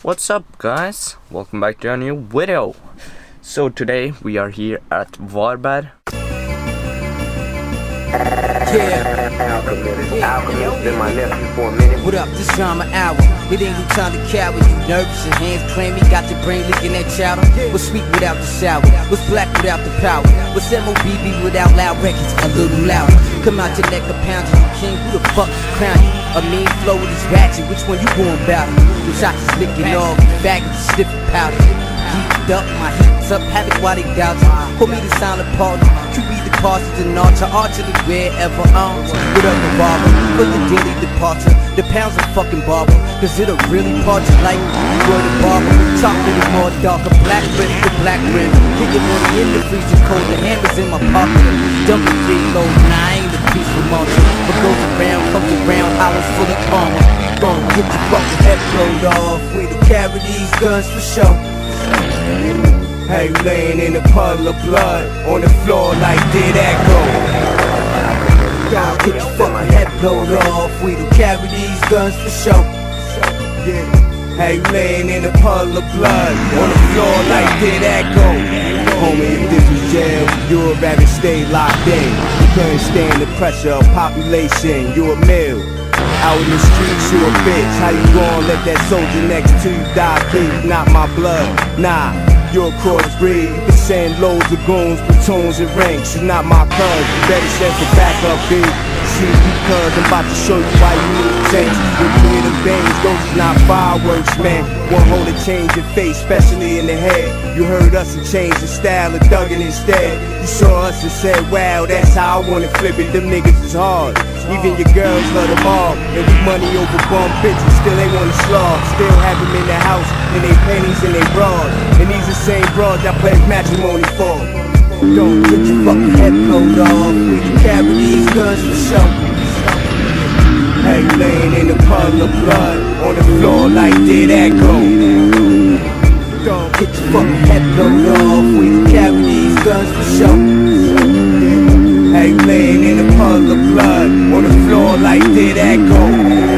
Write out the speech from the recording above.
What's up guys, welcome back to a new video. So today we are here at Varberg. Been my nephew for a minute. What up, this drama hour. It ain't no time to cower. You nervous and hands clammy. Got your brain licking that chowder. What's sweet without the sour? What's black without the power? What's MOBB without loud records? A little louder. Come out your neck a pound you king. Who the fuck crown you? A mean flow with this ratchet. Which one you going about? Them shots is licking off. Bag of sniffing powder. Heat up, my heat's up. Have it while they doubt you. Put me the silent party. QB the causes and archer. Archery wherever arms. What up the barber? For the daily departure. The pounds of fucking barber. Cause it'll really part you like you were the barber. Chocolate is more darker. Black rim to black rim. Get your money in the freezer cold. The hammers in my pocket. Dumping J-Lo. Nah, I ain't a peaceful monster. But goes around, comes around. Hollows full of armor. Gonna get your fucking head blown off. We to carry these guns for show. Hey, laying in a puddle of blood on the floor like did that go? Gonna get your fucking head blown off. We to carry these guns for show. Hey, laying in a puddle of blood on the floor like did that go? Homie, if this was jail, you would rather stay locked in. You couldn't stand the pressure of population. You a meal. Out in the streets, you a bitch. How you gon' let that soldier next to you die? Please, not my blood. Nah, you're a crossbreed. You can send loads of goons, platoons, and ranks. You're not my cuz. Better send the backup, big. See, because I'm about to show you why you need to change. With clear the veins, those is not fireworks, man. One hold to change your face, especially in the head. You heard us and changed the style of thuggin' instead. You saw us and said, wow, that's how I wanna flip it. Them niggas is hard. Even your girls love them all. And we money over bum bitches, still they wanna slog. Still have them in the house, in they panties and they bras. And these the same bras I pledge matrimony for. Don't get your fucking head blown off. We can carry these guns for show. Hey, laying in a puddle of blood on the floor like did that go? Don't get your fucking head blown off. We can carry these guns for show. Hey, laying in a puddle of blood on the floor like did that go?